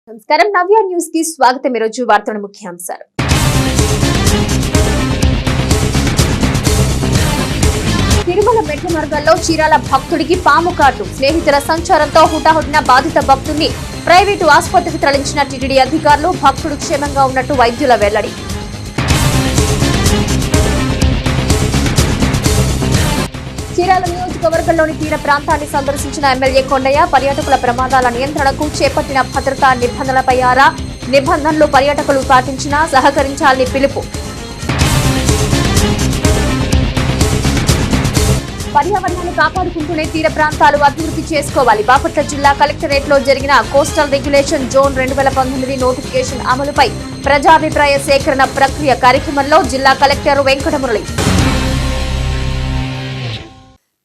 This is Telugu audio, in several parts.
నమస్కారం నవ్య న్యూస్ కి స్వాగతం। ఈ రోజు వార్తల ముఖ్యాంశాలు। తిరుమల మెట్ల మార్గాల్లో చీరాల భక్తుడికి పాము కాటు, స్నేహితుల సంచారంతో హుటాహుటిన బాధిత భక్తుడిని ప్రైవేటు ఆసుపత్రికి తరలించిన టీటీడీ అధికారులు। భక్తుడు క్షేమంగా ఉన్నట్టు వైద్యుల వెల్లడి। చీరాల నియోజకవర్గంలోని తీర ప్రాంతాన్ని సందర్శించిన ఎమ్మెల్యే కొండయ్య పర్యాటకుల ప్రమాదాల నియంత్రణకు చేపట్టిన భద్రతా నిబంధనలపై ఆరా, నిబంధనలు పర్యాటకులు పాటించినా సహకరించాలని పిలుపు। పర్యావరణాన్ని కాపాడుకుంటూనే తీర ప్రాంతాలు అభివృద్ధి చేసుకోవాలి। బాపట్ల జిల్లా కలెక్టరేట్ లో జరిగిన కోస్టల్ రెగ్యులేషన్ జోన్ 2019 నోటిఫికేషన్ అమలుపై ప్రజాభిప్రాయ సేకరణ ప్రక్రియ కార్యక్రమంలో జిల్లా కలెక్టర్ వెంకటమురళి।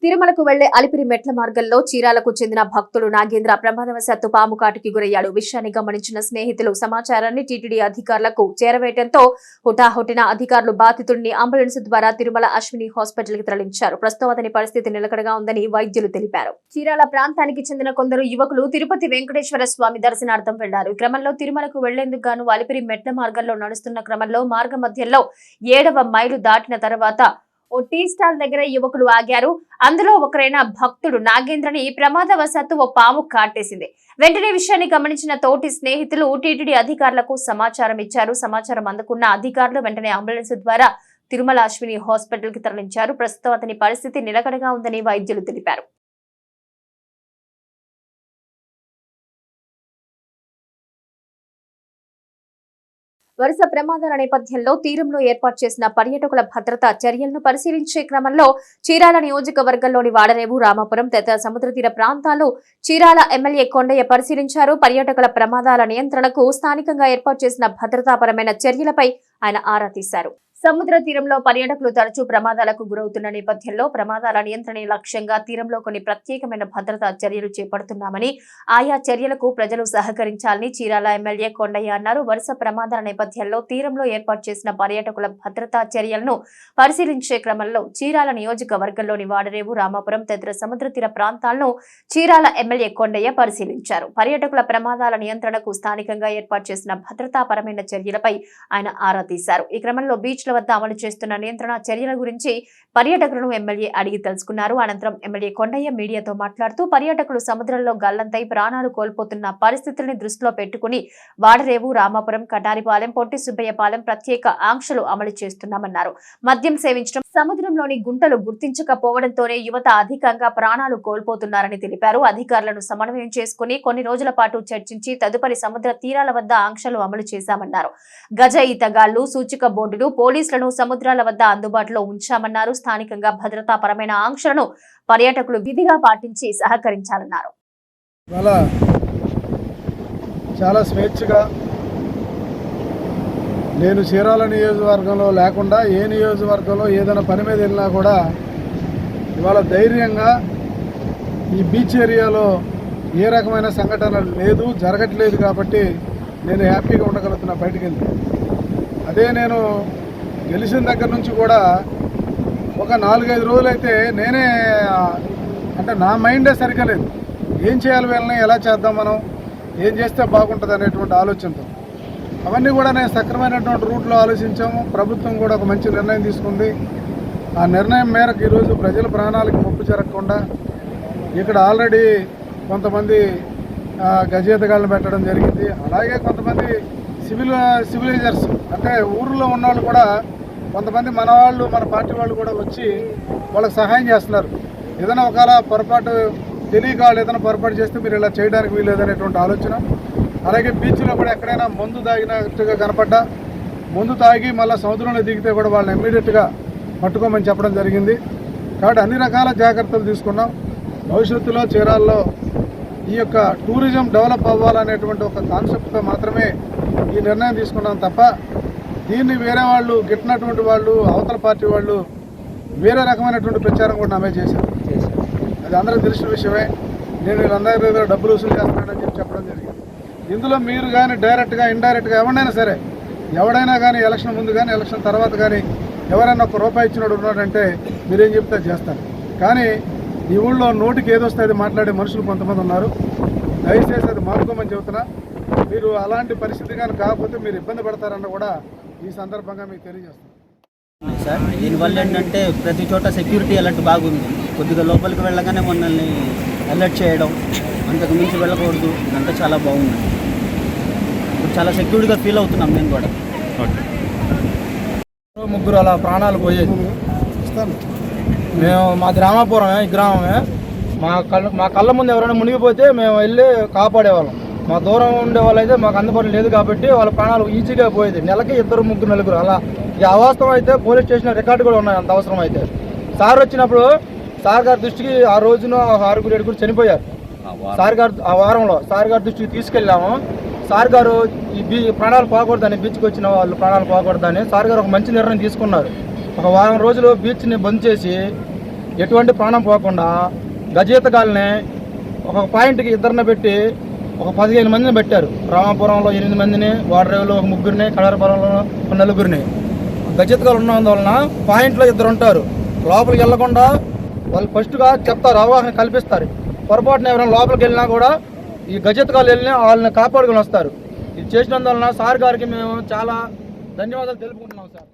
తిరుమలకు వెళ్లే అలిపిరి మెట్ల మార్గంలో చీరాలకు చెందిన భక్తుడు నాగేంద్ర ప్రమాదవశాత్తు పాము కాటుకి గురయ్యాడు। విషయాన్ని గమనించిన స్నేహితులు సమాచారాన్ని టీటీడీ అధికారులకు చేరవేయడంతో హుటాహుటిన అధికారులు బాధితుడిని అంబులెన్స్ ద్వారా తిరుమల అశ్విని హాస్పిటల్ కి తరలించారు। ప్రస్తుతం అతని పరిస్థితి నిలకడగా ఉందని వైద్యులు తెలిపారు। చీరాల ప్రాంతానికి చెందిన కొందరు యువకులు తిరుపతి వెంకటేశ్వర స్వామి దర్శనార్థం వెళ్లారు। ఈ క్రమంలో తిరుమలకు వెళ్లేందుకు గాను అలిపిరి మెట్ల మార్గంలో నడుస్తున్న క్రమంలో మార్గ మధ్యలో 7వ మైలు దాటిన తర్వాత ఓ టీ స్టాల్ దగ్గర యువకులు ఆగారు। అందులో ఒకరైన భక్తుడు నాగేంద్రని ప్రమాదవశాత్తు ఓ పాము కాటేసింది। వెంటనే విషయాన్ని గమనించిన తోటి స్నేహితులు టీటీడీ అధికారులకు సమాచారం ఇచ్చారు। సమాచారం అందుకున్న అధికారులు వెంటనే అంబులెన్స్ ద్వారా తిరుమల అశ్విని హాస్పిటల్ కి తరలించారు। ప్రస్తుతం అతని పరిస్థితి నిలకడగా ఉందని వైద్యులు తెలిపారు। వరుస ప్రమాదాల నేపథ్యంలో తీరంలో ఏర్పాటు చేసిన పర్యాటకుల భద్రతా చర్యలను పరిశీలించే క్రమంలో చీరాల నియోజకవర్గంలోని వాడరేవు, రామాపురం తదితర సముద్ర తీర ప్రాంతాలు చీరాల ఎమ్మెల్యే కొండయ్య పరిశీలించారు। పర్యాటకుల ప్రమాదాల నియంత్రణకు స్థానికంగా ఏర్పాటు చేసిన భద్రతాపరమైన చర్యలపై ఆయన ఆరా తీశారు। సముద్ర తీరంలో పర్యాటకులు తరచూ ప్రమాదాలకు గురవుతున్న నేపథ్యంలో ప్రమాదాల నియంత్రణ లక్ష్యంగా తీరంలో కొన్ని ప్రత్యేకమైన భద్రతా చర్యలు చేపడుతున్నామని, ఆయా చర్యలకు ప్రజలు సహకరించాలని చీరాల ఎమ్మెల్యే కొండయ్య అన్నారు। వరుస ప్రమాదాల నేపథ్యంలో తీరంలో ఏర్పాటు చేసిన పర్యాటకుల భద్రతా చర్యలను పరిశీలించే క్రమంలో చీరాల నియోజకవర్గంలోని వాడరేవు, రామాపురం తదితర సముద్ర తీర ప్రాంతాలను చీరాల ఎమ్మెల్యే కొండయ్య పరిశీలించారు। పర్యాటకుల ప్రమాదాల నియంత్రణకు స్థానికంగా ఏర్పాటు చేసిన భద్రతాపరమైన చర్యలపై ఆయన ఆరా తీశారు। ఈ క్రమంలో బీచ్ల వద్ద అమలు చేస్తున్న నియంత్రణ చర్యల గురించి పర్యాటకులను ఎమ్మెల్యే అడిగి తెలుసుకున్నారు। అనంతరం ఎమ్మెల్యే కొండయ్య మీడియాతో మాట్లాడుతూ పర్యాటకులు సముద్రంలో గల్లంతై ప్రాణాలు కోల్పోతున్న పరిస్థితుల్ని దృష్టిలో పెట్టుకుని వాడరేవు, రామాపురం, కటారిపాలెం, పొట్టి సుబ్బయ్యపాలెం ప్రత్యేక ఆంక్షలు అమలు చేస్తున్నామన్నారు। మద్యం సేవించడం, సముద్రంలోని గుంటలు గుర్తించకపోవడంతోనే యువత అధికంగా ప్రాణాలు కోల్పోతున్నారని తెలిపారు। అధికారులను సమన్వయం చేసుకుని కొన్ని రోజుల పాటు చర్చించి తదుపరి సముద్ర తీరాల వద్ద ఆంక్షలు అమలు చేశామన్నారు। గజ ఈతగాళ్లు, సూచిక బోర్డులు, పోలీసులను సముద్రాల వద్ద అందుబాటులో ఉంచామన్నారు। స్థానికంగా భద్రతాపరమైన ఆంక్షలను పర్యాటకులు విధిగా పాటించి సహకరించాలన్నారు। చాలా స్వేచ్ఛగా నేను చీరాల నియోజకవర్గంలో లేకుండా ఏ నియోజకవర్గంలో ఏదైనా పని మీద వెళ్ళినా కూడా ఇవాళ ధైర్యంగా ఈ బీచ్ ఏరియాలో ఏ రకమైన సంఘటన లేదు, జరగట్లేదు కాబట్టి నేను హ్యాపీగా ఉండగలుగుతున్నా బయటికి వెళ్ళి। అదే నేను గెలిచిన దగ్గర నుంచి కూడా ఒక 4-5 రోజులైతే నేనే అంటే నా మైండే సరిగ్గా లేదు, ఏం చేయాలి వీళ్ళని, ఎలా చేద్దాం, మనం ఏం చేస్తే బాగుంటుంది అనేటువంటి ఆలోచనతో అవన్నీ కూడా నేను సక్రమైనటువంటి రూట్లో ఆలోచించాము। ప్రభుత్వం కూడా ఒక మంచి నిర్ణయం తీసుకుంది। ఆ నిర్ణయం మేరకు ఈరోజు ప్రజల ప్రాణాలకు ముప్పు జరగకుండా ఇక్కడ ఆల్రెడీ కొంతమంది గజేతగాళ్ళని పెట్టడం జరిగింది। అలాగే కొంతమంది సివిలైజర్స్ అంటే ఊర్లో ఉన్నవాళ్ళు కూడా కొంతమంది మన వాళ్ళు, మన పార్టీ వాళ్ళు కూడా వచ్చి వాళ్ళకి సహాయం చేస్తున్నారు। ఏదైనా ఒకవేళ పొరపాటు తెలియక వాళ్ళు ఏదైనా పొరపాటు చేస్తే మీరు ఇలా చేయడానికి వీలేదనేటువంటి ఆలోచన। అలాగే బీచ్లో కూడా ఎక్కడైనా మందు తాగినట్టుగా కనపడ్డా, మందు తాగి మళ్ళీ సముద్రంలో దిగితే కూడా వాళ్ళని ఇమ్మీడియట్గా పట్టుకోమని చెప్పడం జరిగింది। కాబట్టి అన్ని రకాల జాగ్రత్తలు తీసుకున్నాం। భవిష్యత్తులో చీరాల్లో ఈ యొక్క టూరిజం డెవలప్ అవ్వాలనేటువంటి ఒక కాన్సెప్ట్తో మాత్రమే ఈ నిర్ణయం తీసుకున్నాం తప్ప దీన్ని వేరే వాళ్ళు, గిట్టినటువంటి వాళ్ళు, అవతల పార్టీ వాళ్ళు వేరే రకమైనటువంటి ప్రచారం కూడా నామే చేశారు। అది అందరికీ తెలిసిన విషయమే। నేను వీళ్ళందరి దగ్గర డబ్బులు వసూలు చేస్తున్నానని చెప్పడం జరిగింది। ఇందులో మీరు కానీ డైరెక్ట్గా, ఇండైరెక్ట్గా ఎవడైనా కానీ ఎలక్షన్ ముందు కానీ ఎలక్షన్ తర్వాత కానీ ఎవరైనా ₹1 ఇచ్చినోడు ఉన్నాడంటే మీరేం చెప్తే చేస్తారు। కానీ ఈ ఊళ్ళో నోటికి ఏదొస్తే అది మాట్లాడే మనుషులు కొంతమంది ఉన్నారు। దయచేసి అది మానుకోమని చెబుతున్నా। మీరు అలాంటి పరిస్థితి కానీ కాకపోతే మీరు ఇబ్బంది పడతారన్న కూడా ఈ సందర్భంగా మీకు తెలియజేస్తాం సార్. దీనివల్ల ఏంటంటే ప్రతి చోట సెక్యూరిటీ అలర్ట్ బాగుంది. కొద్దిగా లోపలికి వెళ్ళగానే మనల్ని అలర్ట్ చేయడం, అంతకు మించి వెళ్ళకూడదు, ఇదంతా చాలా బాగుంది. ఇప్పుడు చాలా సెక్యూర్డ్గా ఫీల్ అవుతున్నాం మేము కూడా. ముగ్గురు అలా ప్రాణాలు పోయేది. మేము మాది రామాపురమే, ఈ గ్రామమే. మా కళ్ళ ముందు ఎవరైనా మునిగిపోతే మేము వెళ్ళి కాపాడేవాళ్ళం. మా దూరం ఉండే వాళ్ళు అయితే మాకు అందుబాటులో లేదు కాబట్టి వాళ్ళ ప్రాణాలు ఈజీగా పోయేది. నెలకి 2, 3, 4 అలా. ఈ అవాస్తవం అయితే పోలీస్ స్టేషన్ రికార్డు కూడా ఉన్నాయి. అంత అవసరం అయితే సార్ వచ్చినప్పుడు సార్ గారి దృష్టికి ఆ రోజున 6, 7 చనిపోయారు. సార్ గారు ఆ వారంలో సార్ గారి దృష్టికి తీసుకెళ్ళాము. సార్ గారు ఈ ప్రాణాలు పోకూడదని, బీచ్కి వచ్చిన వాళ్ళు ప్రాణాలు పోకూడదని సార్ గారు ఒక మంచి నిర్ణయం తీసుకున్నారు. ఒక వారం రోజులు బీచ్ని బంద్ చేసి ఎటువంటి ప్రాణం పోకుండా గజేతగాల్ని ఒక పాయింట్కి 2 పెట్టి ఒక 15 మందిని పెట్టారు. రామాపురంలో 8 మందిని, వాడరేవులో 3 ముగ్గురిని, కడారపురంలో 1 నలుగురిని. గజెత్గాలు ఉన్నందువలన పాయింట్లో 2 ఉంటారు. లోపలికి వెళ్లకుండా వాళ్ళు ఫస్ట్గా చెప్తారు, అవగాహన కల్పిస్తారు. పొరపాటున ఎవరైనా లోపలికి వెళ్ళినా కూడా ఈ గజెత్గాలు వెళ్ళినా వాళ్ళని కాపాడుకొని వస్తారు. ఇది చేసినందువలన సార్ గారికి మేము చాలా ధన్యవాదాలు తెలుపుకుంటున్నాం సార్.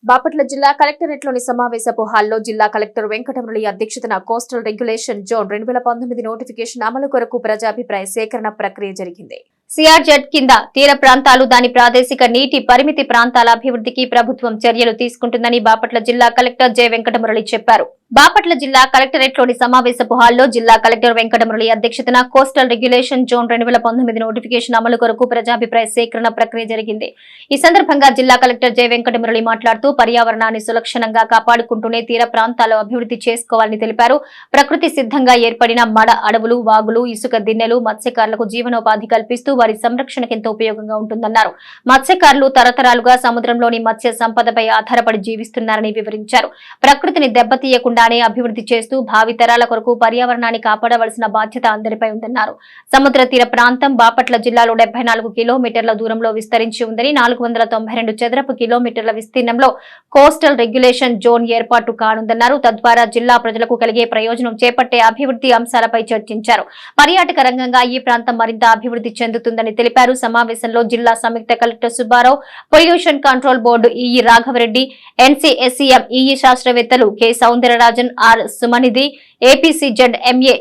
బాపట్ల జిల్లా కలెక్టరేట్లోని సమావేశపు హాల్లో జిల్లా కలెక్టర్ వెంకటమురళి అధ్యక్షతన కోస్టల్ రెగ్యులేషన్ జోన్ 2019 నోటిఫికేషన్ అమలు కొరకు ప్రజాభిప్రాయ సేకరణ ప్రక్రియ జరిగింది. సిఆర్జెడ్ కింద తీర ప్రాంతాలు, దాని ప్రాదేశిక నీటి పరిమితి ప్రాంతాల అభివృద్ధికి ప్రభుత్వం చర్యలు తీసుకుంటుందని బాపట్ల జిల్లా కలెక్టర్ జె వెంకటమురళి చెప్పారు. బాపట్ల జిల్లా కలెక్టరేట్లోని సమావేశపు హాల్లో జిల్లా కలెక్టర్ వెంకటమురళి అధ్యక్షతన కోస్టల్ రెగ్యులేషన్ జోన్ 2019 నోటిఫికేషన్ అమలు కొరకు ప్రజాభిప్రాయ సేకరణ ప్రక్రియ జరిగింది. ఈ సందర్భంగా జిల్లా కలెక్టర్ జె వెంకటమురళి మాట్లాడుతూ పర్యావరణాన్ని సులక్షణంగా కాపాడుకుంటూనే తీర ప్రాంతాలు అభివృద్ధి చేసుకోవాలని తెలిపారు. ప్రకృతి సిద్ధంగా ఏర్పడిన మడ అడవులు, వాగులు, ఇసుక దిన్నెలు మత్స్యకారులకు జీవనోపాధి కల్పిస్తూ వారి సంరక్షణకు ఎంతో ఉపయోగంగా ఉంటుందన్నారు. మత్స్యకారులు తరతరాలుగా సముద్రంలోని మత్స్య సంపదపై ఆధారపడి జీవిస్తున్నారని వివరించారు. ప్రకృతిని దెబ్బతీయకుండానే అభివృద్ధి చేస్తూ భావితరాల కొరకు పర్యావరణాన్ని కాపాడవలసిన బాధ్యత అందరిపై ఉందన్నారు. సముద్ర తీర ప్రాంతం బాపట్ల జిల్లాలో 74 కిలోమీటర్ల దూరంలో విస్తరించి ఉందని, 492 చదరపు కిలోమీటర్ల విస్తీర్ణంలో కోస్టల్ రెగ్యులేషన్ జోన్ ఏర్పాటు కానుందన్నారు. తద్వారా జిల్లా ప్రజలకు కలిగే ప్రయోజనం, చేపట్టే అభివృద్ధి అంశాలపై చర్చించారు. పర్యాటక రంగంగా ఈ ప్రాంతం మరింత అభివృద్ధి చెందుతుందని తెలిపారు. సమావేశంలో జిల్లా సంయుక్త collector Subbarao, pollution control board EE Raghavareddy, NCSCM EE శాస్త్రవేత్తలు K Soundararajan, R Sumanidhi, APCZ MA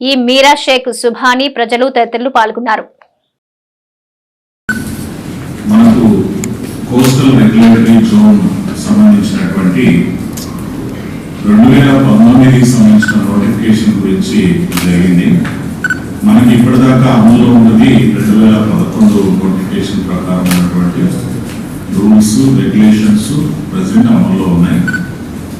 E Meera Sheikh, Subhani, ప్రజలు తదితరులు పాల్గొన్నారు. మనకు కోస్టల్ రెగ్యులేటరీ జోన్ సంబంధించినటువంటి 2019కి సంబంధించిన నోటిఫికేషన్ గురించి జరిగింది. మనకి ఇప్పటిదాకా అమల్లో ఉన్నది 2011 నోటిఫికేషన్ ప్రకారం ఉన్నటువంటి రూల్స్, రెగ్యులేషన్స్ ప్రజెంట్ అమల్లో ఉన్నాయి.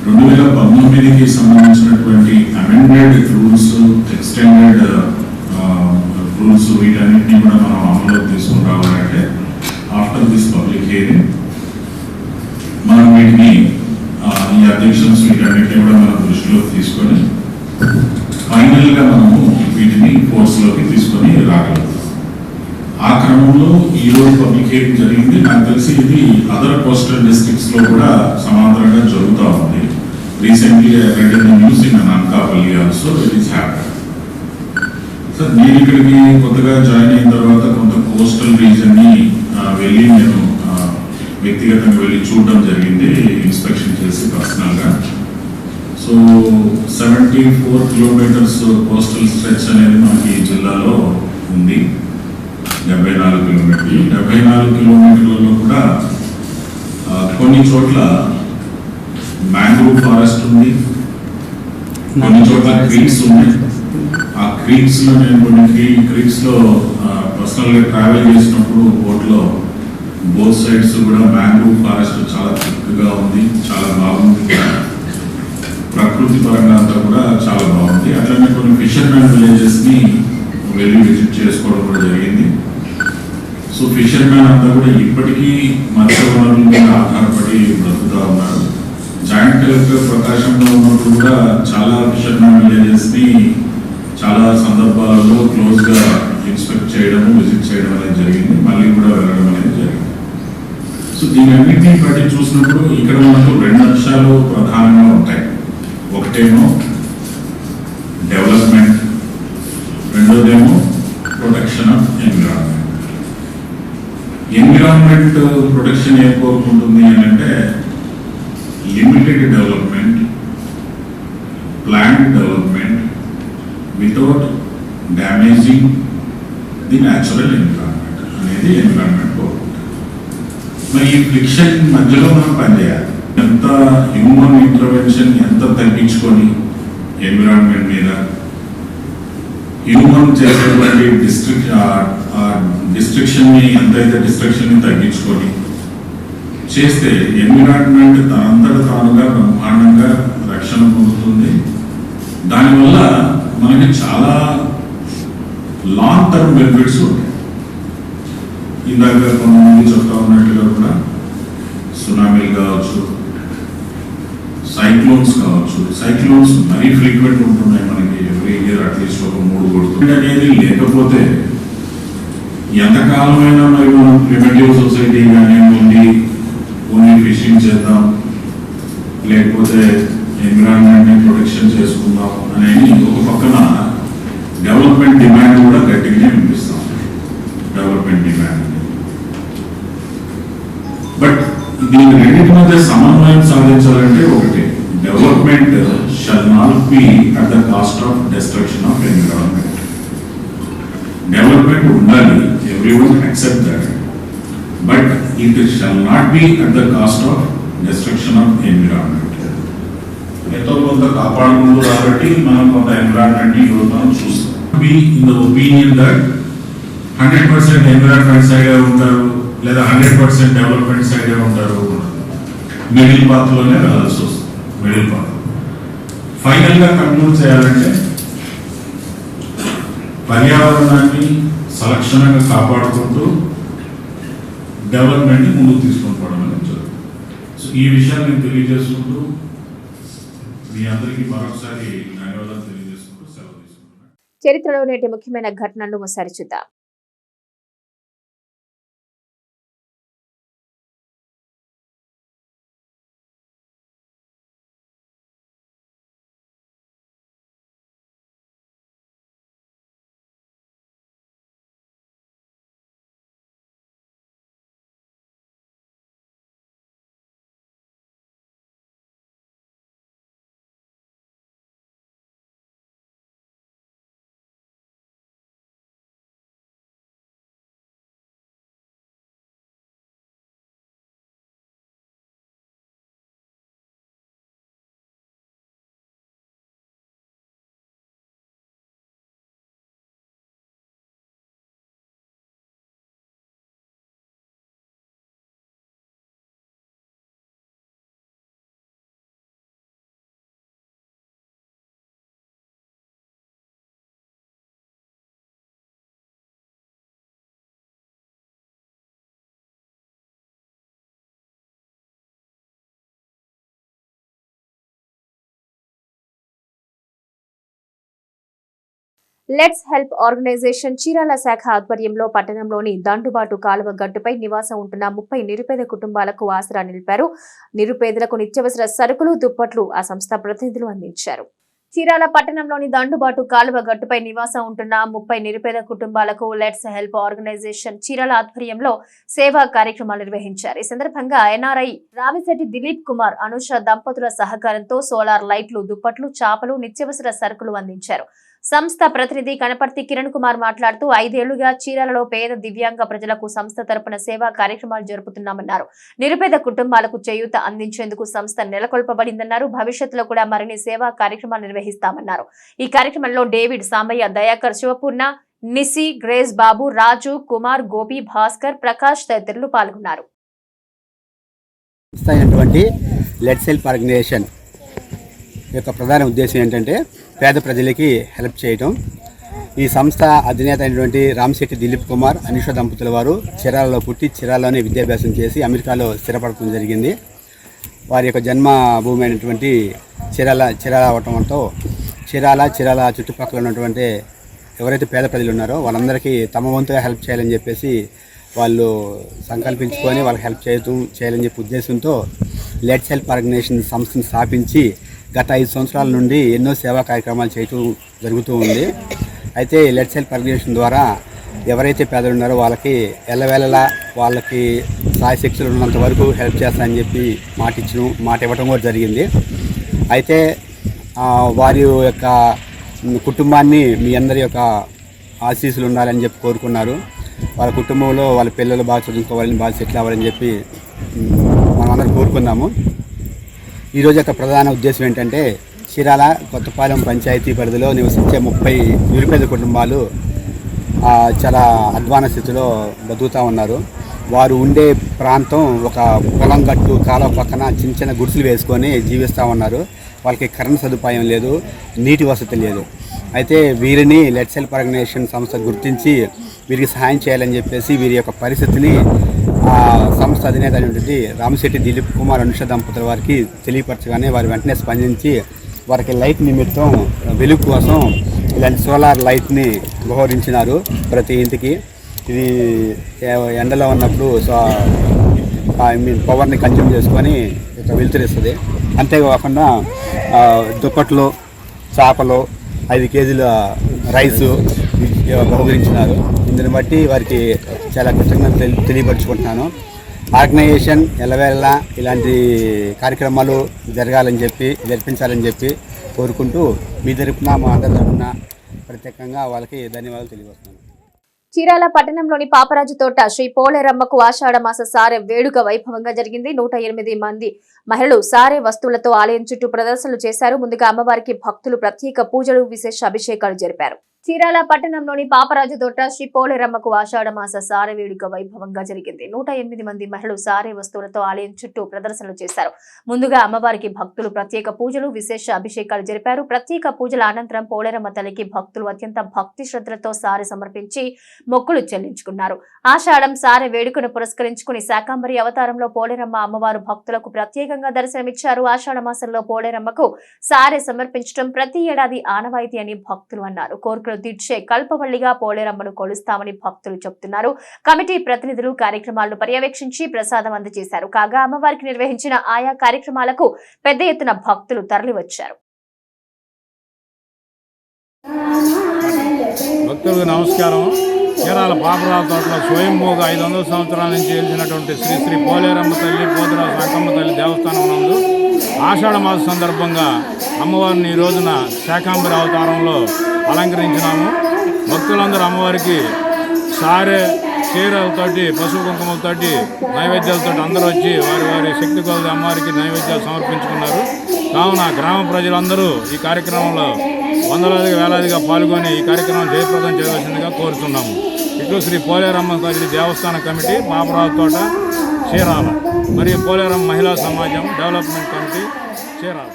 2019కి సంబంధించినటువంటి అమెండెడ్ రూల్స్, ఎక్స్టెండెడ్ రూల్స్, వీటన్నిటిని కూడా మనం అమల్లోకి తీసుకుని రావాలంటే ఆఫ్టర్ దిస్ పబ్లిక్ హియరింగ్ మనం వీటిని ఈ అబ్జెక్షన్స్ వీటన్నిటిని కూడా మనం దృష్టిలోకి తీసుకొని ఫైనల్ గా మనము వీటిని ఫోర్స్లోకి తీసుకొని రాగలుగుతాం. ఆ క్రమంలో ఈ రోజు పబ్లిక్ హియరింగ్ జరిగింది. నాకు తెలిసి ఇది అదర్ కోస్టల్ డిస్ట్రిక్ట్స్ లో కూడా సమాంతరంగా జరుగుతూ ఉంది. Recently I read in the news in Anakapalli also it is happen. Sir, నేను ఇక్కడికి కొత్తగా జాయిన్ అయిన తర్వాత కొంత కోస్టల్ రీజన్ ని వెళ్ళి నేను వ్యక్తిగతంగా వెళ్ళి చూడడం జరిగింది, ఇన్స్పెక్షన్ చేసి పర్సనల్ గా. సో 74 కిలోమీటర్స్ కోస్టల్ స్ట్రెచ్ అనేది మనకి జిల్లాలో ఉంది. 74 కిలోమీటర్లు. 74 కిలోమీటర్లలో కూడా కొన్ని చోట్ల మ్యాంగ్రూవ్ ఫారెస్ట్ ఉంది, కొన్ని చోట్ల క్రీక్స్ ఉన్నాయి. ఆ క్రీక్స్ లో నేను కొన్ని క్రీక్స్ లో పర్సనల్ గా ట్రావెల్ చేసినప్పుడు బోట్లో బోత్ సైడ్స్ కూడా మ్యాంగ్రూవ్ ఫారెస్ట్ చాలా థిక్ గా ఉంది, చాలా బాగుంది. ప్రకృతి పరంగా అంతా కూడా చాలా బాగుంది. అట్లనే కొన్ని ఫిషర్మెన్ విలేజెస్ ని వెళ్ళి విజిట్ చేసుకోవడం కూడా జరిగింది. సో ఫిషర్మెన్ అంతా కూడా ఇప్పటికీ మత్స్య వనరుల మీద ఆధారపడి బ్రతుకుతా ఉన్నారు. జాయింట్ కలెక్టర్ ప్రకాశంలో ఉన్నప్పుడు కూడా చాలా ఫిషర్మెన్ విలేజెస్ ని చాలా సందర్భాలలో క్లోజ్ గా ఇన్స్పెక్ట్ చేయడం, విజిట్ చేయడం అనేది జరిగింది. మళ్ళీ కూడా వెళ్ళడం అనేది జరిగింది. సో దీని అన్నింటినీ బట్టి చూసినప్పుడు ఇక్కడ మనకు 2 అంశాలు ప్రధానంగా ఉంటాయి. ఒకటేమో డెవలప్మెంట్, రెండోదేమో protection of environment. Environment protection ఏం కోరుకుంటుంది అని అంటే limited development, plant development without damaging the natural environment అనేది ఎన్విరాన్మెంట్ కోరుకుంటుంది. మరి ఈ ఫ్రిక్షన్ మధ్యలో మనం పనిచేయాలి. ఎంత హ్యూమన్ ఇంటర్వెన్షన్ ఎంత తగ్గించుకొని ఎన్విరాన్మెంట్ మీద హ్యూమన్ చేసేటువంటి డిస్ట్రిక్షన్ని ఎంతైతే డిస్ట్రక్షన్ని తగ్గించుకొని చేస్తే ఎన్విరాన్మెంట్ తనంతట తానుగా బ్రహ్మాండంగా రక్షణ పొందుతుంది. దానివల్ల మనకి చాలా లాంగ్ టర్మ్ బెనిఫిట్స్ ఉంటాయి. ఇందాక కొంతమంది చెప్తా ఉన్నట్టుగా కూడా సునామీలు కావచ్చు, సైక్లోన్స్ కావచ్చు. సైక్లోన్స్ మరీ ఫ్రీక్వెంట్ ఉంటున్నాయి మనకి, ఎవ్రీ ఇయర్ అట్లీస్ట్ ఒక 3 కొడుతుంది అనేది లేకపోతే ఎంతకాలమైనా మరి మనం ప్రిమిటివ్ సొసైటీ కానీ ఓన్లీ ఫిషింగ్ చేద్దాం, లేకపోతే ఎన్విరాన్మెంట్ని ప్రొటెక్షన్ చేసుకుందాం అనేది ఒక పక్కన డెవలప్మెంట్ డిమాండ్ కూడా గట్టిగానే వినిపిస్తాం. డెవలప్మెంట్ డిమాండ్ బట్ దీని రెండింటి మధ్య సమన్వయం సాధించాలంటే ఒకటి, development shall not be at the cost of destruction of environment. Development ఉండాలి, everyone accept that, but it shall not be at the cost of destruction of environment. ఎంతో కొంత కాపాడుకుంటూ కాబట్టి మనం కొంత ఎన్విరాన్మెంట్ ఈరోజు మనం చూస్తాం. Be in the opinion that 100% environment side ఉంటారు లేదా 100% డెవలప్మెంట్ సైడ్ ఉంటారు. మిడిల్ పాత్ లోనే వెళ్ళాల్సి వస్తుంది. మిడిల్ పాత్ ఫైనల్ గా కంక్లూడ్ చేయాలంటే పర్యావరణాన్ని సలక్షణంగా కాపాడుకుంటూ డెవలప్మెంట్ ముందుకు తీసుకొని పోవడం అనేది జరుగుతుంది. సో ఈ విషయాన్ని నేను తెలియజేసుకుంటూ మీ అందరికీ మరొకసారి ధన్యవాదాలు తెలియజేసుకుంటూ సెలవు తీసుకుంటున్నాను. చరిత్రలో నేటి ముఖ్యమైన ఘటనలను ఒకసారి చూద్దాం. లెట్స్ హెల్ప్ ఆర్గనైజేషన్ చీరాల శాఖ ఆధ్వర్యంలో పట్టణంలోని దండుబాటు కాలువ గట్టుపై నివాసం ఉంటున్న 30 నిరుపేద కుటుంబాలకు ఆసరా నిలిపారు. నిరుపేదలకు నిత్యావసర సరుకులు, దుప్పట్లు ఆ సంస్థ ప్రతినిధులు అందించారు. చీరాల పట్టణంలోని దండుబాటు కాలువ గట్టుపై నివాసం ఉంటున్న 30 నిరుపేద కుటుంబాలకు లెట్స్ హెల్ప్ ఆర్గనైజేషన్ చీరాల ఆధ్వర్యంలో సేవా కార్యక్రమాలు నిర్వహించారు. ఈ సందర్భంగా ఎన్ఆర్ఐ రావిశెట్టి దిలీప్ కుమార్, అనుష దంపతుల సహకారంతో సోలార్ లైట్లు, దుప్పట్లు, చాపలు, నిత్యావసర సరుకులు అందించారు. సంస్థ ప్రతినిధి కనపర్తి కిరణ్ కుమార్ మాట్లాడుతూ 5 ఏళ్లుగా చీరాలలో పేద దివ్యాంగ ప్రజలకు సంస్థ తరపున సేవా కార్యక్రమాలు జరుపుతున్నామన్నారు. నిరుపేద కుటుంబాలకు చేయూత అందించేందుకు సంస్థ నెలకొల్పబడిందన్నారు. భవిష్యత్తులో కూడా మరిన్ని సేవా కార్యక్రమాలు నిర్వహిస్తామన్నారు. ఈ కార్యక్రమంలో డేవిడ్, సాంబయ్య, దయాకర్, శివపూర్ణ, నిసి, గ్రేస్ బాబు, రాజు, కుమార్, గోపి, భాస్కర్, ప్రకాష్ తదితరులు పాల్గొన్నారు. లెట్స్ హెల్ప్ ఆర్గనైజేషన్ యొక్క ప్రధాన ఉద్దేశం ఏంటంటే పేద ప్రజలకి హెల్ప్ చేయటం. ఈ సంస్థ అధినేత అయినటువంటి రామిశెట్టి దిలీప్ కుమార్, అనుష దంపతుల వారు చీరాలలో పుట్టి చీరాలలోనే విద్యాభ్యాసం చేసి అమెరికాలో స్థిరపడటం జరిగింది. వారి యొక్క జన్మభూమి అయినటువంటి చీరాల అవటంతో చీరాల చుట్టుపక్కల ఉన్నటువంటి ఎవరైతే పేద ప్రజలు ఉన్నారో వాళ్ళందరికీ తమ వంతుగా హెల్ప్ చేయాలని చెప్పేసి వాళ్ళు సంకల్పించుకొని వాళ్ళకి హెల్ప్ చేయాలని చెప్పి ఉద్దేశంతో లెట్స్ హెల్ప్ ఆర్గనైజేషన్ సంస్థను స్థాపించి గత 5 సంవత్సరాల నుండి ఎన్నో సేవా కార్యక్రమాలు చేయటం జరుగుతూ ఉంది. అయితే లెట్స్ హెల్ప్ ఆర్గనైజేషన్ ద్వారా ఎవరైతే పేదలు ఉన్నారో వాళ్ళకి ఎల్లవేళలా వాళ్ళకి సాయశక్తులు ఉన్నంత వరకు హెల్ప్ చేస్తానని చెప్పి మాట ఇవ్వడం కూడా జరిగింది. అయితే వారి యొక్క కుటుంబాన్ని మీ అందరి యొక్క ఆశీస్సులు ఉండాలని చెప్పి కోరుకున్నారు. వాళ్ళ కుటుంబంలో వాళ్ళ పిల్లలు బాగా చదువుకోవాలని, బాగా సెటిల్ అవ్వాలని చెప్పి మనం అందరం కోరుకున్నాము. ఈరోజు యొక్క ప్రధాన ఉద్దేశం ఏంటంటే చీరాల కొత్తపాలెం పంచాయతీ పరిధిలో నివసించే 30 నిరుపేద కుటుంబాలు చాలా అధ్వాన స్థితిలో బతుకుతూ ఉన్నారు. వారు ఉండే ప్రాంతం ఒక పొలం గట్టు కాలువ పక్కన చిన్న గుడిసెలు వేసుకొని జీవిస్తూ ఉన్నారు. వాళ్ళకి కరెంట్ సదుపాయం లేదు, నీటి వసతి లేదు. అయితే వీరిని లెట్స్ హెల్ప్ ఆర్గనైజేషన్ సంస్థ గుర్తించి వీరికి సహాయం చేయాలని చెప్పేసి వీరి యొక్క పరిస్థితిని సంస్థ అధినేత అయినటువంటి రామశెట్టి దిలీప్ కుమార్ అనుష దంపతుల వారికి తెలియపరచగానే వారు వెంటనే స్పందించి వారికి లైట్ నిమిత్తం వెలుగు కోసం ఇలాంటి సోలార్ లైట్ని బహుకరించినారు ప్రతి ఇంటికి. ఇది ఎండలో ఉన్నప్పుడు పవర్ని కన్జ్యూమ్ చేసుకొని వెలుతురిస్తుంది. అంతేకాకుండా దుప్పట్లు, చేపలు, 5 కేజీల రైసు బహుకరించినారు. ఇందుని బట్టి వారికి చాలా కృతజ్ఞతలు తెలియపరుచుకుంటున్నాను. ఆర్గనైజేషన్ ఎల్లవేళలా ఇలాంటి కార్యక్రమాలు జరిపించాలని చెప్పి కోరుకుంటూ మీ తరపున మా అందరి తరపున ప్రత్యేకంగా వాళ్ళకి ధన్యవాదాలు తెలియజేస్తున్నాను. చీరాల పట్టణంలోని పాపరాజు తోట శ్రీ పోలేరమ్మకు ఆషాఢ మాస సారె వేడుక వైభవంగా జరిగింది. 108 మంది మహిళలు సారె వస్తువులతో ఆలయం చుట్టూ ప్రదర్శనలు చేశారు. ముందుగా అమ్మవారికి భక్తులు ప్రత్యేక పూజలు, విశేష అభిషేకాలు జరిపారు. చీరాల పట్టణంలోని పాపరాజు తోట శ్రీ పోలేరమ్మకు ఆషాఢ మాస సారె వేడుక వైభవంగా జరిగింది. 108 మంది మహిళలు సారె వస్తువులతో ఆలయం చుట్టూ ప్రదర్శనలు చేశారు. ముందుగా అమ్మవారికి భక్తులు ప్రత్యేక పూజలు, విశేష అభిషేకాలు జరిపారు. ప్రత్యేక పూజల అనంతరం పోలేరమ్మ తల్లికి భక్తులు అత్యంత భక్తి శ్రద్ధలతో సారె సమర్పించి మొక్కులు చెల్లించుకున్నారు. ఆషాఢం సారె వేడుకను పురస్కరించుకుని శాకంబరి అవతారంలో పోలేరమ్మ అమ్మవారు భక్తులకు ప్రత్యేకంగా దర్శనమిచ్చారు. ఆషాఢ మాసంలో పోలేరమ్మకు సారె సమర్పించడం ప్రతి ఏడాది ఆనవాయితీ అని భక్తులు అన్నారు. కోరికలు తీర్చే కల్పవల్లిగా పోలేరమ్మను కొలుస్తామని భక్తులు చెబుతున్నారు. కమిటీ ప్రతినిధులు కార్యక్రమాలను పర్యవేక్షించి ప్రసాదం అందజేశారు. కాగా అమ్మవారికి నిర్వహించిన ఆయా కార్యక్రమాలకు పెద్ద ఎత్తున భక్తులు తరలివచ్చారు. భక్తులకు నమస్కారం. చీరాల పాపరాజు తోటలో స్వయంభూగా 500 సంవత్సరాల నుంచి వెలిసినటువంటి శ్రీ శ్రీ పోలేరమ్మ తల్లి, పోతురాజు శాకమ్మ తల్లి దేవస్థానం నందు ఆషాఢ మాస సందర్భంగా అమ్మవారిని ఈ రోజున శాకంబరి అవతారంలో అలంకరించినాము. భక్తులందరూ అమ్మవారికి సారె, చీరలతోటి, పసుపు కుంకుమలతోటి, నైవేద్యాలతో అందరూ వచ్చి వారి శక్తి కొలది అమ్మవారికి నైవేద్యాలు సమర్పించుకున్నారు. కావున గ్రామ ప్రజలందరూ ఈ కార్యక్రమంలో వందలాదిగా వేలాదిగా పాల్గొని ఈ కార్యక్రమం జయప్రదం చేయవలసిందిగా కోరుతున్నాము. ఇటు శ్రీ పోలేరమ్మ తల్లి దేవస్థాన కమిటీ, పాపరాజు తోట, చీరాల, మరియు పోలేరమ్మ మహిళా సమాజం డెవలప్మెంట్ కమిటీ, చీరాల.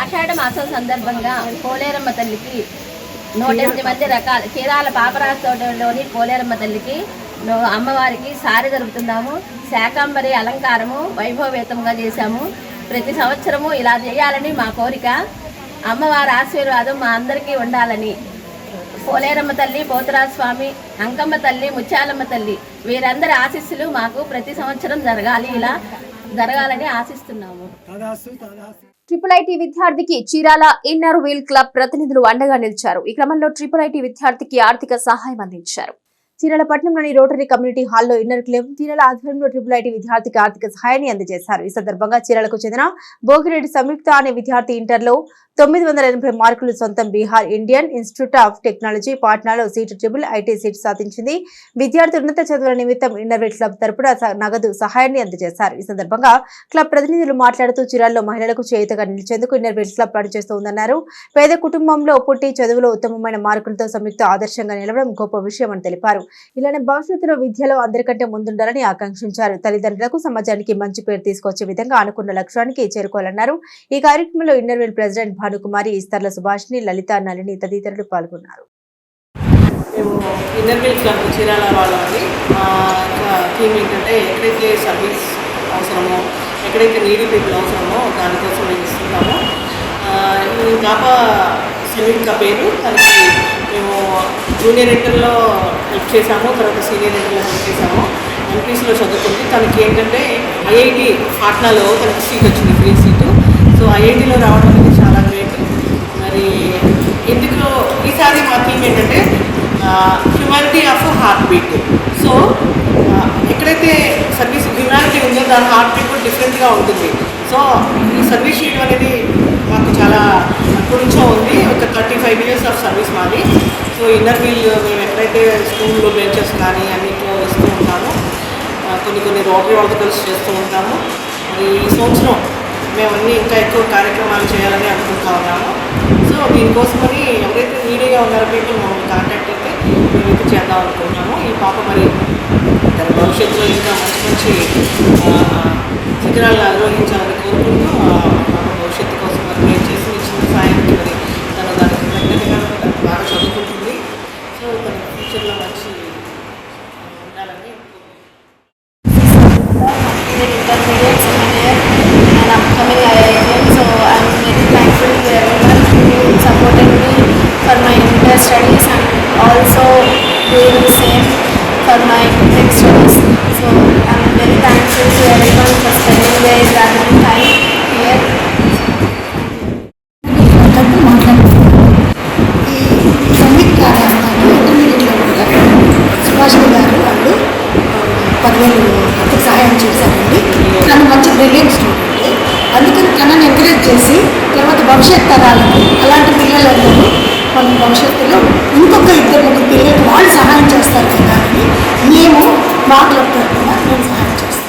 ఆషాఢ మాసం సందర్భంగా పోలేరమ్మ తల్లికి 108 మంది రకాల చీరాల పాపరాజు తోటలోని పోలేరమ్మ తల్లికి అమ్మవారికి సారె జరుపుతున్నాము. శాకంబరి అలంకారము వైభవవేతంగా చేశాము. ప్రతి సంవత్సరము ఇలా చేయాలని మా కోరిక. అమ్మవారి ఆశీర్వాదం మా అందరికీ ఉండాలని పోలేరమ్మ తల్లి, పోతురాజు స్వామి, అంకమ్మ తల్లి, ముత్యాలమ్మ తల్లి వీరందరి ఆశీస్సులు మాకు ప్రతి సంవత్సరం జరగాలని ఆశిస్తున్నాము. IIIT విద్యార్థికి చీరాల ఇన్నర్ వీల్ క్లబ్ ప్రతినిధులు అండగా నిలిచారు. ఈ క్రమంలో IIIT విద్యార్థికి ఆర్థిక సహాయం అందించారు. చీరాల పట్టణంలోని రోటరీ కమ్యూనిటీ హాల్లో ఇన్నర్ క్లబ్ చీరాల ఆధ్వర్యంలో IIIT విద్యార్థికి ఆర్థిక సహాయాన్ని అందజేశారు. ఈ సందర్భంగా చీరాలకు చెందిన భోగిరెడ్డి సంయుక్త అనే విద్యార్థి ఇంటర్లో 980 మార్కులు సొంతం Bihar Indian Institute of Technology పాట్నాలో సీటు IIIT సీటు సాధించింది. విద్యార్థి ఉన్నత చదువుల నిమిత్తం ఇన్నర్ వీల్ క్లబ్ తరపున నగదు సహాయాన్ని అందజేశారు. ఈ సందర్భంగా క్లబ్ ప్రతినిధులు మాట్లాడుతూ చీరాల్లో మహిళలకు చేయూతగా నిలిచేందుకు ఇన్నర్ వీల్ క్లబ్ పనిచేస్తోందన్నారు. పేద కుటుంబంలో పుట్టి చదువులో ఉత్తమమైన మార్కులతో సంయుక్త ఆదర్శంగా నిలవడం గొప్ప విషయం అని తెలిపారు. ఇలానే భవిష్యత్తులో విద్యలో అందరికంటే ముందుండాలని ఆకాంక్షించారు. తల్లిదండ్రులకు సమాజానికి మంచి పేరు తీసుకొచ్చే విధంగా అనుకున్న లక్ష్యానికి చేరుకోవాలన్నారు. ఈ కార్యక్రమంలో ఇన్నర్ వీల్ ప్రెసిడెంట్ భానుకుమారి, ఇస్తర్ల సుభాష్ని, లలిత, నళిని తదితరులు పాల్గొన్నారు. మేము ఇన్నర్ వీల్ క్లబ్ చీరాల వాళ్ళని మా థీమ్ ఏంటంటే ఎక్కడైతే సర్వీస్ అవసరమో, ఎక్కడైతే నీడీ పీపుల్ అవసరమో దానికోసం మేము ఇస్తున్నాము. కాప సంయుక్త పేరు, తనకి మేము జూనియర్ ఇంటర్లో హెల్ప్ చేశాము, తర్వాత సీనియర్ ఇంటర్లో హెల్ప్ చేశాము. ఎంపీసీలో చదువుకుంది. తనకి ఏంటంటే ఐఐటి పాట్నాలో తనకి సీట్ వచ్చింది, ఫ్రీ సీటు. సో ఐఐటిలో రావడం అనేది చాలా గ్రేట్. మరి ఇందులో ఈసారి మా థీమ్ ఏంటంటే humanity of heart beat. So ఎక్కడైతే సర్వీస్ హ్యుమానిటీ ఉందో దాని హార్ట్ బీట్ కూడా డిఫరెంట్గా ఉంటుంది. సో ఈ సర్వీస్ చేయడం అనేది మాకు చాలా అప్పటి నుంచో ఉంది. ఒక 35 years ఆఫ్ సర్వీస్ మాది. సో ఇన్నర్ వీల్ మేము ఎక్కడైతే స్కూల్లో బెంచెస్ కానీ అన్నింటిలో ఇస్తూ ఉంటాము. కొన్ని రోటరీ వాళ్ళతో కలిసి చేస్తూ ఉంటాము. ఈ సంవత్సరం మేము అన్నీ ఇంకా ఎక్కువ కార్యక్రమాలు చేయాలని అనుకుంటా ఉన్నాము. సో దీనికోసమని ఎవరైతే నీడీగా ఉన్నారో పీపుల్ మమ్మల్ని కాంటాక్ట్ అయితే మేమైతే చేద్దాం అనుకుంటున్నాము. ఈ పాప మరి తన భవిష్యత్తులో ఇంకా మంచి శిఖరాలను అధిరోహించాలని కోరుకుంటూ పాప భవిష్యత్తు కోసం మరి మేము చేసిన చిన్న సాయానికి మరి తను దానికి కృతజ్ఞతగా బాగా చదువుకుంటుంది. సో తన ఫ్యూచర్లో మంచి ఉండాలని intermediate, second year, and upcoming IIM. So I'm very thankful to everyone who supported me for my inter studies and also doing the same for my tech studies. So I'm very thankful to everyone for spending their valuable time here. ఈ సంగీత కార్యక్రమాలు ఇంటర్మీడియట్లో కూడా సుభాష్ గారు వాళ్ళు 10,000 సహాయం చేశారండి. తను మంచి బ్రిలియంట్ స్టూడెంట్, అందుకని తనని ఎంకరేజ్ చేసి తర్వాత భవిష్యత్ తరాలకు అలాంటి పిల్లలందరూ మన భవిష్యత్తులో ఇంకొక 2-3 పిల్లలకు వాళ్ళు సహాయం చేస్తారు కదా అని మేము మాట్లాడుతూ మేము సహాయం చేస్తాం.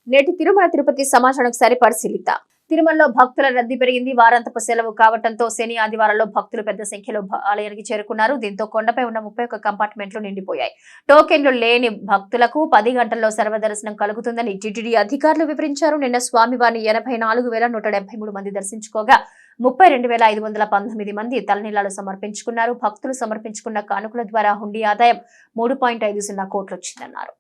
నేటి తిరుమల తిరుపతి సమాచారం ఒకసారి పరిశీలిద్దాం. తిరుమలలో భక్తుల రద్దీ పెరిగింది. వారాంతపు సెలవు కావడంతో శని ఆదివారాల్లో భక్తులు పెద్ద సంఖ్యలో ఆలయానికి చేరుకున్నారు. దీంతో కొండపై ఉన్న 31 కంపార్ట్మెంట్లు నిండిపోయాయి. టోకెన్లు లేని భక్తులకు 10 గంటల్లో సర్వదర్శనం కలుగుతుందని టీటీడీ అధికారులు వివరించారు. నిన్న స్వామివారిని 84,173 మంది దర్శించుకోగా 32,519 మంది తలనీలాలు సమర్పించుకున్నారు. భక్తులు సమర్పించుకున్న కానుకల ద్వారా హుండీ ఆదాయం 3.50 కోట్లు వచ్చిందన్నారు.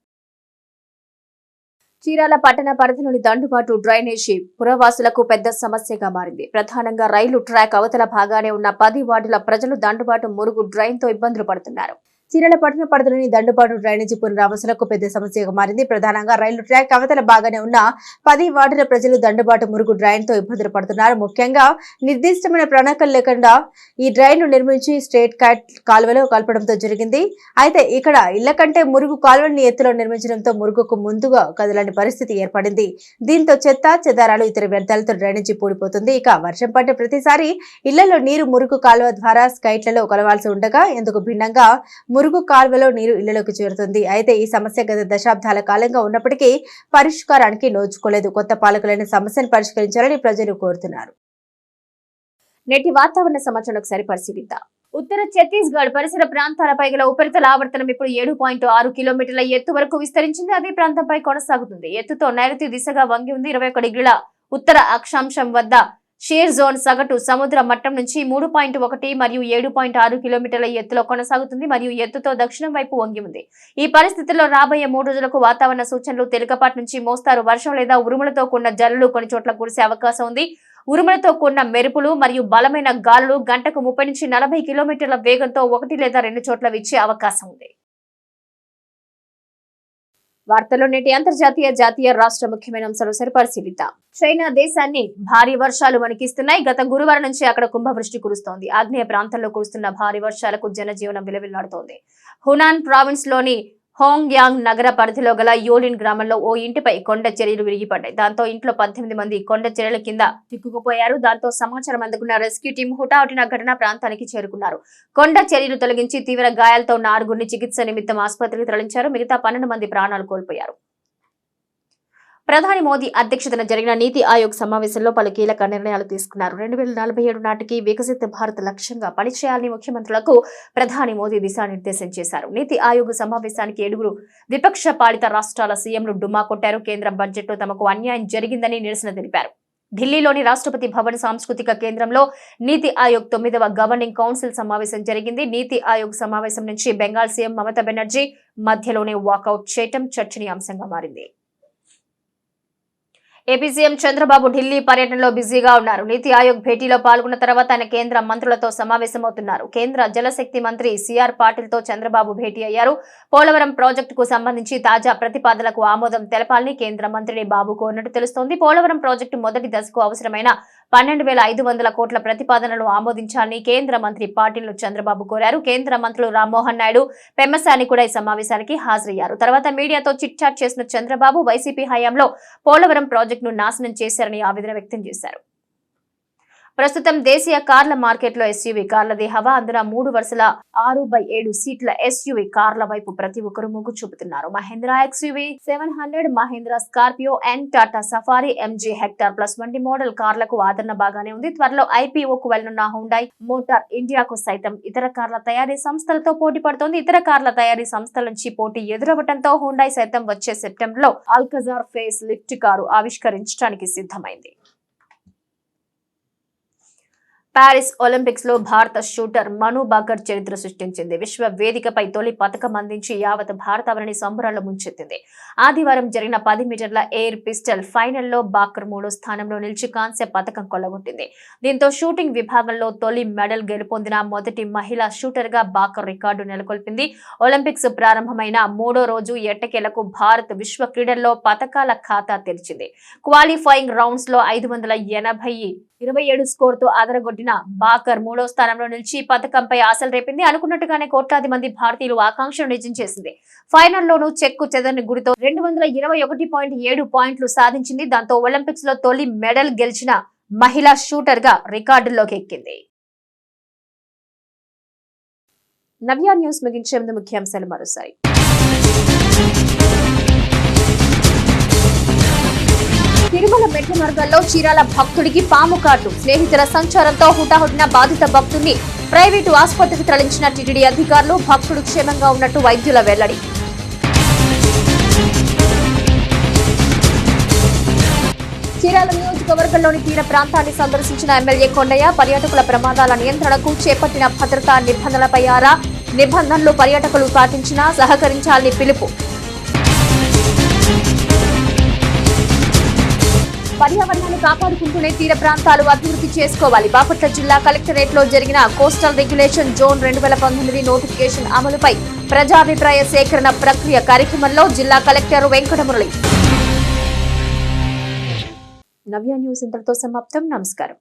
చీరాల పట్టణ పరిధిలోని దండుబాటు డ్రైనేజీ పురవాసులకు పెద్ద సమస్యగా మారింది. ప్రధానంగా రైలు ట్రాక్ అవతల భాగానే ఉన్న 10 వార్డుల ప్రజలు దండుబాటు మురుగు డ్రైన్ తో ఇబ్బందులు పడుతున్నారు. చీరాల పట్టణ పరిధిలోని దండుబాటు డ్రైనేజీ పునరావాసులకు పెద్ద సమస్యగా మారింది. ప్రధానంగా రైలు ట్రాక్ అవతల బాగానే ఉన్న 10 వార్డుల ప్రజలు దండుబాటు మురుగు డ్రైన్ తో ఇబ్బందులు పడుతున్నారు. ముఖ్యంగా నిర్దిష్టమైన ప్రణాళికలు లేకుండా ఈ డ్రైన్ ను నిర్మించి స్ట్రేట్ కట్ కాలువలో కలపడంతో జరిగింది. అయితే ఇక్కడ ఇళ్ల కంటే మురుగు కాలువని ఎత్తులో నిర్మించడంతో మురుగుకు ముందుగా కదలని పరిస్థితి ఏర్పడింది. దీంతో చెత్త చెదారాలు ఇతర వ్యర్థాలతో డ్రైనేజీ పూడిపోతుంది. ఇక వర్షం పట్టే ప్రతిసారి ఇళ్లలో నీరు మురుగు కాలువ ద్వారా స్కైట్లలో కలవాల్సి ఉండగా ఎందుకు భిన్నంగా మురుగు కాల్వలో నీరు ఇళ్లలోకి చేరుతుంది. అయితే ఈ సమస్య గత దశాబ్దాల కాలంగా ఉన్నప్పటికీ పరిష్కారానికి నోచుకోలేదు. కొత్త పాలకులైన సమస్యను పరిష్కరించాలని ప్రజలు కోరుతున్నారు. నేటి వాతావరణ సమాచారం ఒకసారి పరిశీలిద్దాం. ఉత్తర ఛత్తీస్గఢ్ పరిసర ప్రాంతాలపై గల ఉపరితల ఆవర్తనం ఇప్పుడు 7.6 కిలోమీటర్ల ఎత్తు వరకు విస్తరించింది. అదే ప్రాంతంపై కొనసాగుతుంది. ఎత్తుతో నైరుతి దిశగా వంగి ఉంది. 21 డిగ్రీల ఉత్తర అక్షాంశం వద్ద షేర్ జోన్ సగటు సముద్ర మట్టం నుంచి 3.1 మరియు 7.6 కిలోమీటర్ల ఎత్తులో కొనసాగుతుంది మరియు ఎత్తుతో దక్షిణం వైపు వంగి ఉంది. ఈ పరిస్థితుల్లో రాబోయే 3 రోజులకు వాతావరణ సూచనలు తేలికపాటి నుంచి మోస్తారు వర్షం లేదా ఉరుములతో కూడిన జల్లులు కొన్ని చోట్ల కురిసే అవకాశం ఉంది. ఉరుములతో కూడిన మెరుపులు మరియు బలమైన గాలులు గంటకు 30 నుంచి 40 కిలోమీటర్ల వేగంతో 1 లేదా 2 చోట్ల వీచే అవకాశం ఉంది. వార్తల్లో నేటి అంతర్జాతీయ జాతీయ రాష్ట్ర ముఖ్యమైన అంశాలు పరిశీలిద్దాం. చైనా దేశాన్ని భారీ వర్షాలు వణికిస్తున్నాయి. గత గురువారం నుంచి అక్కడ కుంభవృష్టి కురుస్తోంది. ఆగ్నేయ ప్రాంతంలో కురుస్తున్న భారీ వర్షాలకు జనజీవనం విలవిల్లాడుతోంది. హునాన్ ప్రావిన్స్ లోని హోంగ్ యాంగ్ నగర పరిధిలో గల యోలిన్ గ్రామంలో ఓ ఇంటిపై కొండ చర్యలు విరిగిపడ్డాయి. దాంతో ఇంట్లో 18 మంది కొండ చర్యల కింద చిక్కుకుపోయారు. దాంతో సమాచారం అందుకున్న రెస్క్యూ టీం హుటాహుటిన ఘటనా ప్రాంతానికి చేరుకున్నారు. కొండ చర్యలు తొలగించి తీవ్ర గాయాలతో ఉన్న 6గురిని చికిత్స నిమిత్తం ఆసుపత్రికి తరలించారు. మిగతా 12 మంది ప్రాణాలు కోల్పోయారు. ప్రధాని మోదీ అధ్యక్షతన జరిగిన నీతి ఆయోగ్ సమావేశంలో పలు కీలక నిర్ణయాలు తీసుకున్నారు. 2047 నాటికి వికసిత భారత్ లక్ష్యంగా పనిచేయాలని ముఖ్యమంత్రులకు ప్రధాని మోదీ దిశానిర్దేశం చేశారు. నీతి ఆయోగ్ సమావేశానికి 7 విపక్ష పాలిత రాష్ట్రాల సీఎంలు డుమ్మా కొట్టారు. కేంద్ర బడ్జెట్లో తమకు అన్యాయం జరిగిందని నిరసన తెలిపారు. ఢిల్లీలోని రాష్ట్రపతి భవన్ సాంస్కృతిక కేంద్రంలో నీతి ఆయోగ్ 9వ గవర్నింగ్ కౌన్సిల్ సమావేశం జరిగింది. నీతి ఆయోగ్ సమావేశం నుంచి బెంగాల్ సీఎం మమతా బెనర్జీ మధ్యలోనే వాకౌట్ చేయటం చర్చనీయాంశంగా మారింది. ఏపీ సీఎం చంద్రబాబు ఢిల్లీ పర్యటనలో బిజీగా ఉన్నారు. నీతి ఆయోగ్ భేటీలో పాల్గొన్న తర్వాత ఆయన కేంద్ర మంత్రులతో సమావేశమవుతున్నారు. కేంద్ర జలశక్తి మంత్రి సిఆర్ పాటిల్ తో చంద్రబాబు భేటీ అయ్యారు. పోలవరం ప్రాజెక్టుకు సంబంధించి తాజా ప్రతిపాదనలకు ఆమోదం తెలపాలని కేంద్ర మంత్రిని బాబు కోరినట్టు తెలుస్తోంది. పోలవరం ప్రాజెక్టు మొదటి దశకు అవసరమైన 12,500 కోట్ల ప్రతిపాదనలు ఆమోదించాలని కేంద్ర మంత్రి పాటిల్ చంద్రబాబు కోరారు. కేంద్ర మంత్రులు రామ్మోహన్ నాయుడు, పెమ్మసాని కూడా ఈ సమావేశానికి హాజరయ్యారు. తర్వాత మీడియాతో చిట్ చాట్ చేసిన చంద్రబాబు వైసీపీ హయాంలో పోలవరం ప్రాజెక్టును నాశనం చేశారని ఆవేదన వ్యక్తం చేశారు. ప్రస్తుతం దేశీయ కార్ల మార్కెట్లో ఎస్యూవీ కార్లదే హవా. అందున 3 వరుసల 6/7 సీట్ల ఎస్యూవీ కార్ల వైపు ప్రతి ఒక్కరూ మొగ్గు చూపుతున్నారు. Mahindra XUV 700, Mahindra Scorpio N, Tata Safari, MG Hector plus వంటి మోడల్ కార్లకు ఆదరణ బాగానే ఉంది. త్వరలో ఐపీఓకు వెళ్లనున్న హుండాయ్ మోటార్ ఇండియాకు సైతం ఇతర కార్ల తయారీ సంస్థలతో పోటీ పడుతోంది. ఇతర కార్ల తయారీ సంస్థల నుంచి పోటీ ఎదురవడంతో హుండాయ్ సైతం వచ్చే సెప్టెంబర్లో అల్కజార్ ఫేస్ లిఫ్ట్ కారు ఆవిష్కరించడానికి సిద్ధమైంది. పారిస్ ఒలింపిక్స్ లో భారత షూటర్ మను బాకర్ చరిత్ర సృష్టించింది. విశ్వ వేదికపై తొలి పతకం అందించి యావత్ భారతావనిని సంబరాల్లో ముంచెత్తింది. ఆదివారం జరిగిన 10 మీటర్ల ఎయిర్ పిస్టల్ ఫైనల్లో బాకర్ 3వ స్థానంలో నిలిచి కాంస్య పతకం కొల్లగొట్టింది. దీంతో షూటింగ్ విభాగంలో తొలి మెడల్ గెలుపొందిన మొదటి మహిళా షూటర్ గా బాకర్ రికార్డు నెలకొల్పింది. ఒలింపిక్స్ ప్రారంభమైన 3వ రోజు ఎట్టకేలకు భారత్ విశ్వ క్రీడల్లో పతకాల ఖాతా తెరిచింది. క్వాలిఫైయింగ్ రౌండ్స్ లో 580-27 స్కోర్ తో అదరగొట్టిన బాకర్ 3వ స్థానంలో నిలిచి పతకంపై ఆశలు రేపింది. అనుకున్నట్టుగానే కోట్లాది మంది భారతీయులు ఆకాంక్షను నిజం చేసింది. ఫైనల్లోనూ చెక్కు చెదరని గురితో 221.7 పాయింట్లు సాధించింది. దాంతో ఒలింపిక్స్ లో తొలి మెడల్ గెలిచిన మహిళా షూటర్ గా రికార్డుల్లోకి ఎక్కింది. నవ్య న్యూస్ ముగించే ముందు ముఖ్యాంశాలు మరోసారి. తిరుమల మెట్ల మార్గాల్లో చీరాల భక్తుడికి పాము కాటు. స్నేహితుల సంచారంతో హుటాహుటిన బాధిత భక్తుడిని ప్రైవేటు ఆసుపత్రికి తరలించిన టీటీడీ అధికారులు. భక్తుడు క్షేమంగా ఉన్నట్టు వైద్యుల వెల్లడి. చీరాల నియోజకవర్గంలోని తీర ప్రాంతాన్ని సందర్శించిన ఎమ్మెల్యే కొండయ్య పర్యాటకుల ప్రమాదాల నియంత్రణకు చేపట్టిన భద్రతా నిబంధనలపై ఆరా. నిబంధనలు పర్యాటకులు పాటించినా సహకరించాలని పిలుపు. పర్యావరణాన్ని కాపాడుకుంటూనే తీర ప్రాంతాలు అభివృద్ధి చేసుకోవాలి. బాపట్ల జిల్లా కలెక్టరేట్ లో జరిగిన కోస్టల్ రెగ్యులేషన్ జోన్ 2019 నోటిఫికేషన్ అమలుపై ప్రజాభిప్రాయ సేకరణ ప్రక్రియ కార్యక్రమంలో జిల్లా కలెక్టర్ వెంకటమురళి. నవ్య న్యూస్ ఇంతటితో సమాప్తం. నమస్కారం.